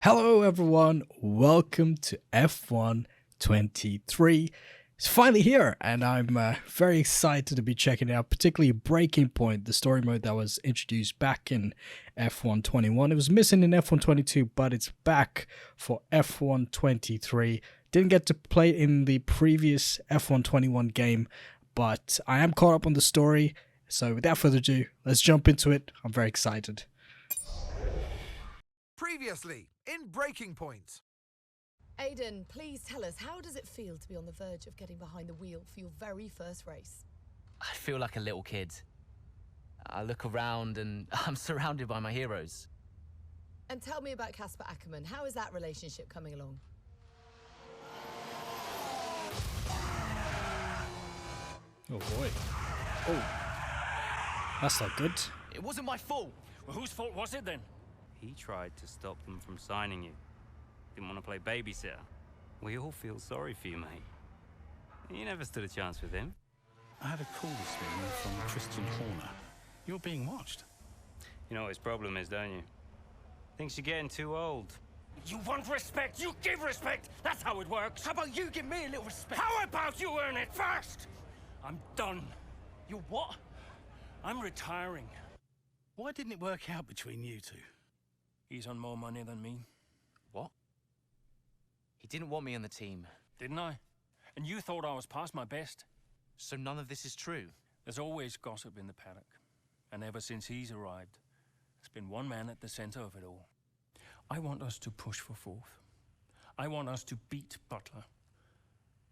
Hello everyone, welcome to F1 23. It's finally here and I'm very excited to be checking it out, particularly Breaking Point, the story mode that was introduced back in F1 21. It was missing in F1 22, but it's back for F1 23. Didn't get to play it in the previous F1 21 game, but I am caught up on the story. So without further ado, let's jump into it. I'm very excited. Previously, in Breaking Point. Aiden, please tell us, how does it feel to be on the verge of getting behind the wheel for your very first race? I feel like a little kid. I look around and I'm surrounded by my heroes. And tell me about Casper Ackerman. How is that relationship coming along? Oh boy. Oh. That's not good. It wasn't my fault. Well, whose fault was it then? He tried to stop them from signing you. Didn't want to play babysitter. We all feel sorry for you, mate. You never stood a chance with him. I had a call this morning from Christian Horner. You're being watched. You know what his problem is, don't you? Thinks you're getting too old. You want respect, you give respect. That's how it works. How about you give me a little respect? How about you earn it first? I'm done. You what? I'm retiring. Why didn't it work out between you two? He's on more money than me. What? He didn't want me on the team. Didn't I? And you thought I was past my best? So none of this is true. There's always gossip in the paddock. And ever since he's arrived, there's been one man at the center of it all. I want us to push for fourth. I want us to beat Butler.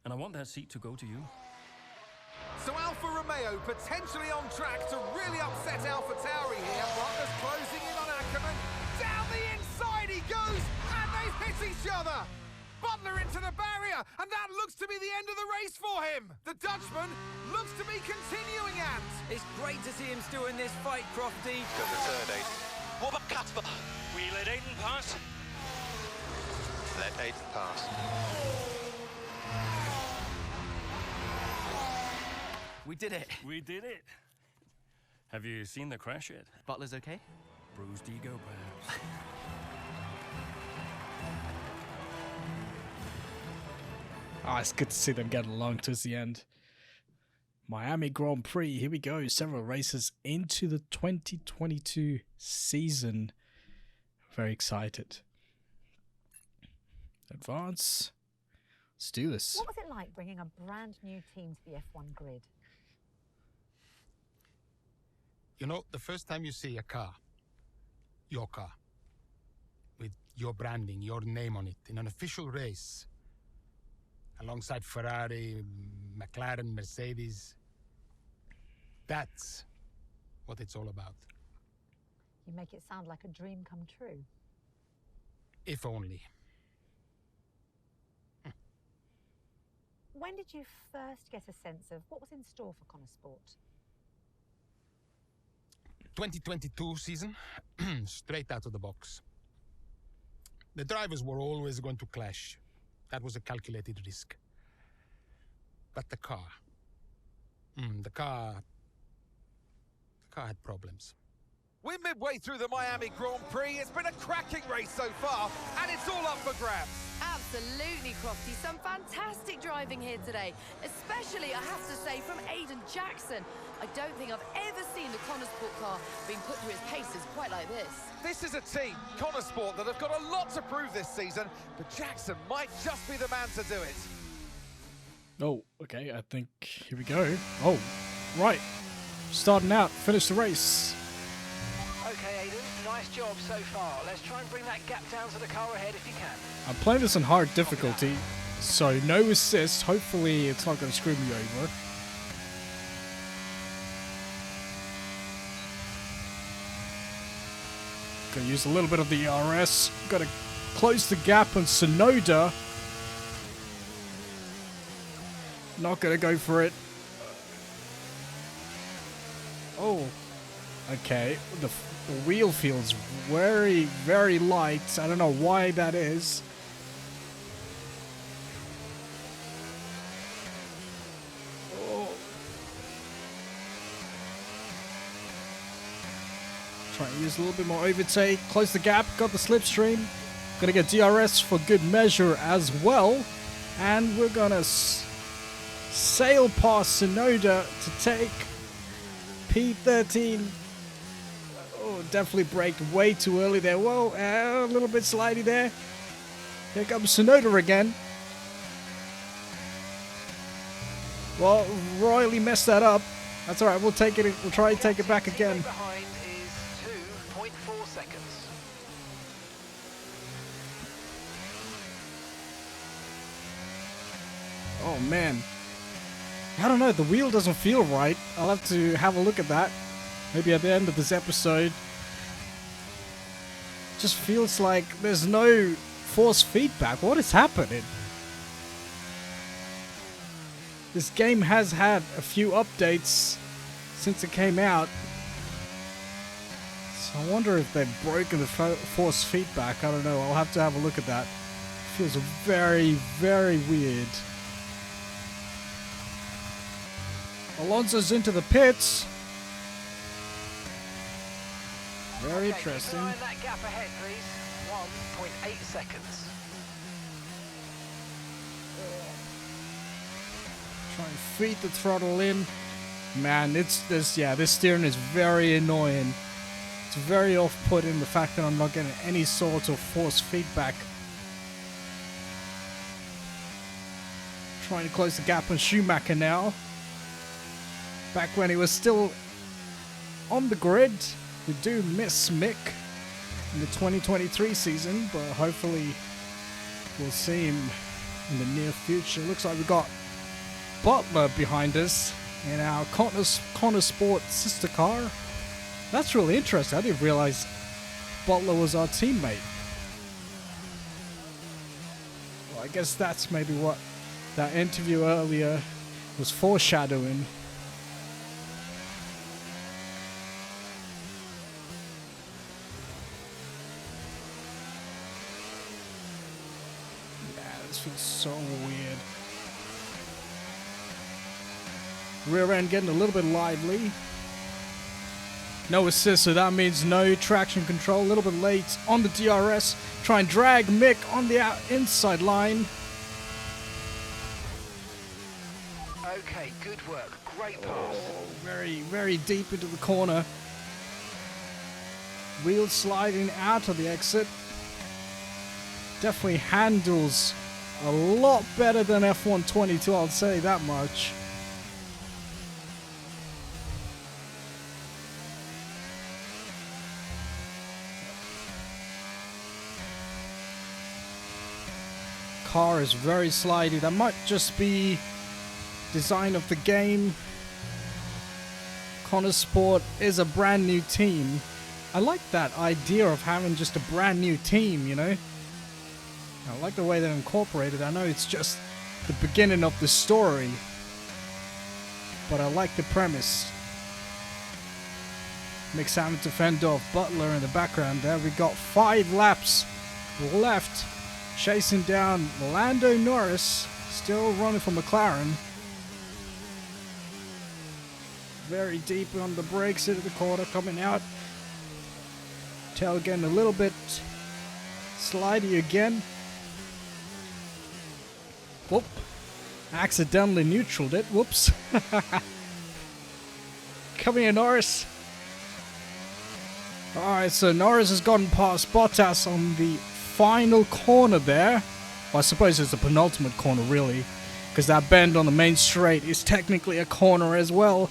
And I want that seat to go to you. So Alfa Romeo potentially on track to really upset AlphaTauri here. Butler's closing in on Ackerman. Down the inside he goes, and they hit each other. Butler into the barrier, and that looks to be the end of the race for him. The Dutchman looks to be continuing at. It's great to see him still in this fight, Crofty. Got the third, Aiden. What about Casper? We let Aiden pass. Let Aiden pass. We did it. We did it. Have you seen the crash yet? Butler's okay? Bruised ego, perhaps. It's good to see them get along towards the end. Miami Grand Prix, here we go. Several races into the 2022 season. Very excited. Advance. Let's do this. What was it like bringing a brand new team to the F1 grid? You know, the first time you see a car, your car, with your branding, your name on it, in an official race, alongside Ferrari, McLaren, Mercedes, that's what it's all about. You make it sound like a dream come true. If only. When did you first get a sense of what was in store for Connor Sport? 2022 season, straight out of the box. The drivers were always going to clash. That was a calculated risk. But the car had problems. We're midway through the Miami Grand Prix. It's been a cracking race so far, and it's all up for grabs. Absolutely, Crofty. Some fantastic driving here today, especially, I have to say, from Aiden Jackson. I don't think I've ever seen the Connor Sport car being put through its paces quite like this. This is a team, Connor Sport, that have got a lot to prove this season, but Jackson might just be the man to do it. Oh, okay, I think here we go. Oh, right. Starting out, finish the race. Okay, Aiden, nice job so far. Let's try and bring that gap down to the car ahead if you can. I'm playing this on hard difficulty, so no assist. Hopefully it's not going to screw me over. Gonna use a little bit of the ERS. Gotta close the gap on Sonoda. Not gonna go for it. Oh, okay. The wheel feels very, very light. I don't know why that is. Oh. Try and use a little bit more overtake. Close the gap. Got the slipstream. Gonna get DRS for good measure as well. And we're gonna sail past Sonoda to take P13. Oh, definitely braked way too early there. Whoa, a little bit slidey there. Here comes Sonoda again. Well, royally messed that up. That's alright, we'll take it. We'll try and take it back again. Behind is 2.4 seconds. Oh man. I don't know, the wheel doesn't feel right. I'll have to have a look at that. Maybe at the end of this episode. Just feels like there's no force feedback. What is happening? This game has had a few updates since it came out. So I wonder if they've broken the force feedback. I don't know. I'll have to have a look at that. Feels very, very weird. Alonso's into the pits. Very interesting. Keep an eye on that gap ahead, please. 1.8 seconds. Try and feed the throttle in. Man, this steering is very annoying. It's very off-putting, the fact that I'm not getting any sort of force feedback. Trying to close the gap on Schumacher now. Back when he was still on the grid. We do miss Mick in the 2023 season, but hopefully we'll see him in the near future. Looks like we got Butler behind us in our Connor Sport sister car. That's really interesting. I didn't realize Butler was our teammate. Well, I guess that's maybe what that interview earlier was foreshadowing. This feels so weird. Rear end getting a little bit lively. No assist, so that means no traction control. A little bit late on the DRS. Try and drag Mick on the inside line. Okay, good work. Great pass. Oh, very, very deep into the corner. Wheel sliding out of the exit. Definitely handles a lot better than F122, I'll say that much. Car is very slidey. That might just be design of the game. Connor Sport is a brand new team. I like that idea of having just a brand new team, you know? I like the way they're incorporated. I know it's just the beginning of the story, but I like the premise. Mick's having to fend off Butler in the background there. We got 5 laps left, chasing down Lando Norris, still running for McLaren. Very deep on the brakes into the corner, coming out. Tail getting a little bit slidey again. Whoop. Accidentally neutraled it. Whoops. Come here, Norris. Alright, so Norris has gotten past Bottas on the final corner there. Well, I suppose it's the penultimate corner, really. Because that bend on the main straight is technically a corner as well.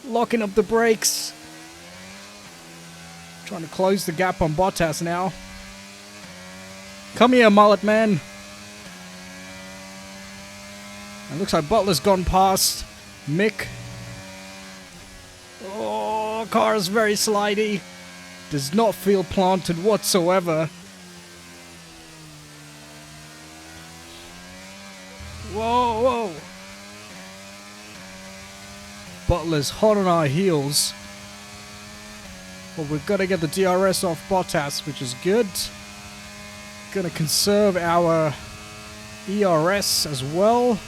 Locking up the brakes. Trying to close the gap on Bottas now. Come here, mullet man. It looks like Butler's gone past Mick. Oh, car is very slidey. Does not feel planted whatsoever. Whoa, whoa. Butler's hot on our heels. But we've got to get the DRS off Bottas, which is good. Gonna conserve our ERS as well.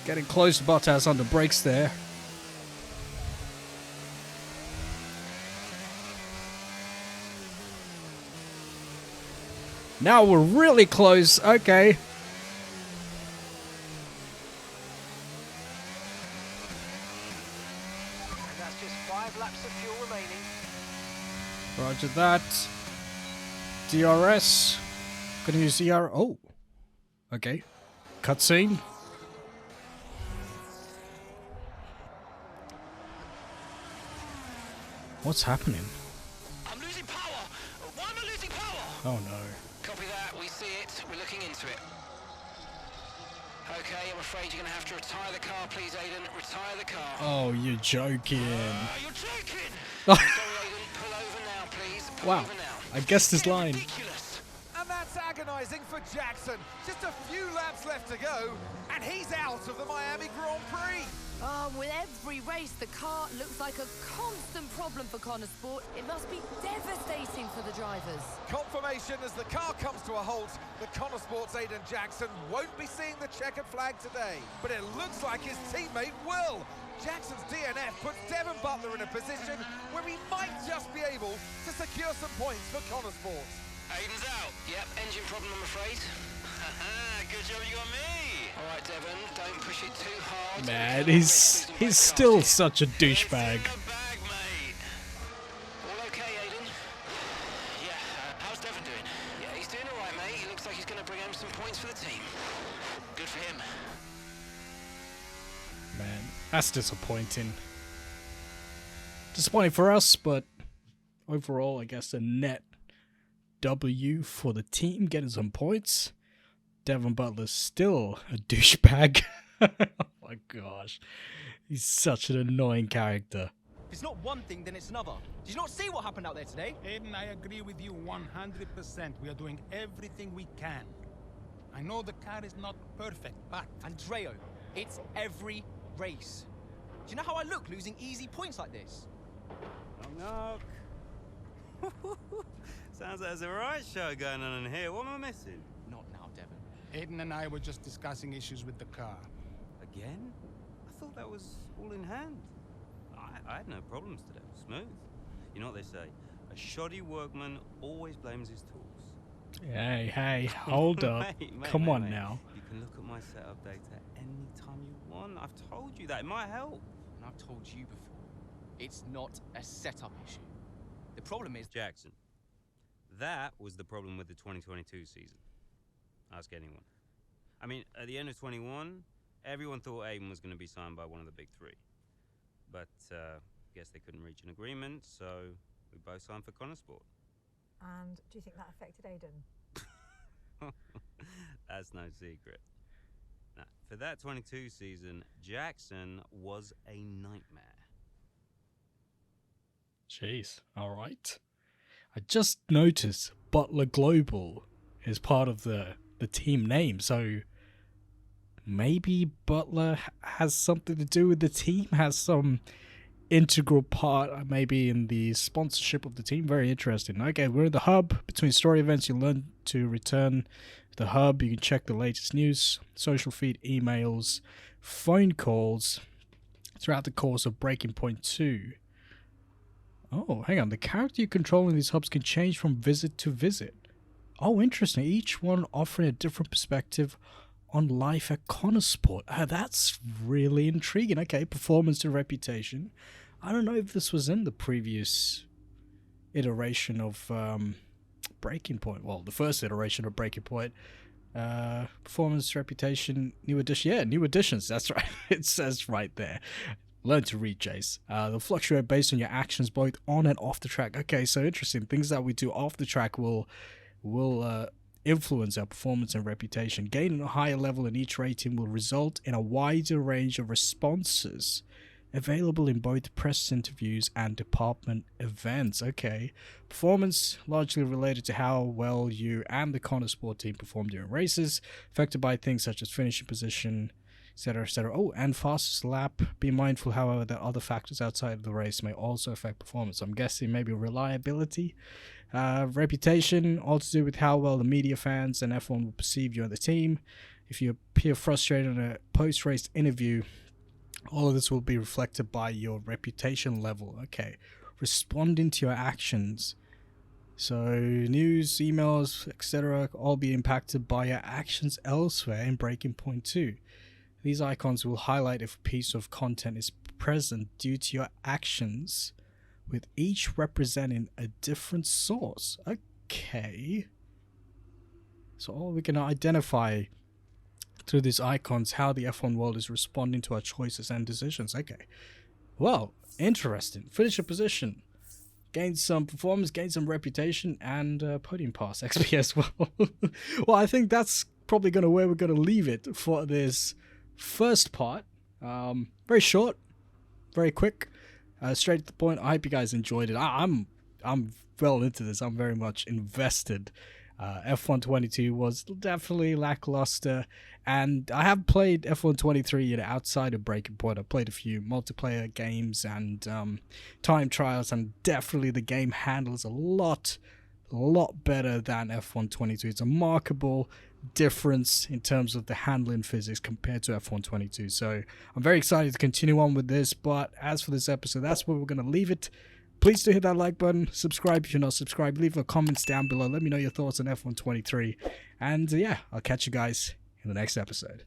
Getting close to Bottas on the brakes there. Now we're really close. Okay. And that's just 5 laps of fuel remaining. Roger that. DRS. Gonna use DR. Oh. Okay. Cutscene. What's happening? I'm losing power. Why am I losing power? Oh no. Copy that. We see it. We're looking into it. Okay, I'm afraid you're going to have to retire the car, please, Aiden. Retire the car. Oh, you're joking. You're joking! Sorry, Aiden. Pull over now, please. Pull Wow. over now. I guessed this line. Ridiculous. And that's agonising for Jackson. Just a few laps left to go, and he's out of the Miami Grand Prix. With every race, the car looks like a constant problem for Connor Sport. It must be devastating for the drivers. Confirmation as the car comes to a halt, the Connor Sports Aiden Jackson won't be seeing the checkered flag today, but it looks like his teammate will. Jackson's DNF puts Devon Butler in a position where he might just be able to secure some points for Connor Sports. Aiden's out. Yep, engine problem, I'm afraid. Good job you got me. All right, Devon, don't push it too hard. Man, he's still such a douchebag. All okay, Aiden? Yeah, how's Devon doing? Yeah, he's doing all right, mate. He looks like he's going to bring home some points for the team. Good for him. Man, that's disappointing. Disappointing for us, but overall, I guess a net W for the team, getting some points. Devon Butler's still a douchebag. Oh my gosh. He's such an annoying character. If it's not one thing, then it's another. Did you not see what happened out there today? Aiden, I agree with you 100%. We are doing everything we can. I know the car is not perfect, but... Andreo, it's every race. Do you know how I look losing easy points like this? Knock, knock. Sounds like there's a riot show going on in here. What am I missing? Not now, Devon. Aiden and I were just discussing issues with the car. Again? I thought that was all in hand. I had no problems today. Smooth. You know what they say? A shoddy workman always blames his tools. Hey, hold up. Mate, Come on mate. now. You can look at my setup data anytime you want. I've told you that. It might help. And I've told you before, it's not a setup issue. The problem is... Jackson, that was the problem with the 2022 season. Ask anyone. I mean, at the end of 21, everyone thought Aiden was going to be signed by one of the big three. But, guess they couldn't reach an agreement, so we both signed for Connor Sport. And do you think that affected Aiden? That's no secret. Now, for that 22 season, Jackson was a nightmare. Jeez, alright. I just noticed Butler Global is part of the team name, so maybe Butler has something to do with the team, has some integral part maybe in the sponsorship of the team. Very interesting. Okay, we're in the hub. Between story events, you learn to return to the hub. You can check the latest news, social feed, emails, phone calls throughout the course of Breaking Point 2. Oh, hang on. The character you control in these hubs can change from visit to visit. Oh, interesting. Each one offering a different perspective on life at Connor Sport. That's really intriguing. Okay, performance and reputation. I don't know if this was in the previous iteration of Breaking Point. Well, the first iteration of Breaking Point. Performance, reputation, new edition. Yeah, new editions. That's right. It says right there. Learn to read, Jace. They'll fluctuate based on your actions both on and off the track. Okay, so interesting. Things that we do off the track will influence our performance and reputation. Gaining a higher level in each rating will result in a wider range of responses available in both press interviews and department events. Okay. Performance largely related to how well you and the Connor Sport team perform during races, affected by things such as finishing position, etc., etc. Oh, and fastest lap. Be mindful, however, that other factors outside of the race may also affect performance. I'm guessing maybe reliability. Reputation, all to do with how well the media, fans, and F1 will perceive you and the team. If you appear frustrated in a post-race interview, all of this will be reflected by your reputation level. Okay. Responding to your actions. So news, emails, etc. all be impacted by your actions elsewhere in Breaking Point 2. These icons will highlight if a piece of content is present due to your actions, with each representing a different source. Okay. So all we can identify through these icons how the F1 world is responding to our choices and decisions. Okay. Well, interesting. Finish a position. Gain some performance, gain some reputation, and podium pass XP as well. Well, I think that's probably where we're going to leave it for this first part. Very short, very quick, straight to the point. I hope you guys enjoyed it. I'm well into this. I'm very much invested. F1 22 was definitely lackluster, and I have played F1 23 outside of Breaking Point. I played a few multiplayer games and time trials, and definitely the game handles a lot better than F1 22. It's a markable difference in terms of the handling physics compared to F1 22. So I'm very excited to continue on with this, but as for this episode, that's where we're going to leave it. Please do hit that like button, subscribe if you're not subscribed, leave a comments down below, let me know your thoughts on F1 23, and yeah, I'll catch you guys in the next episode.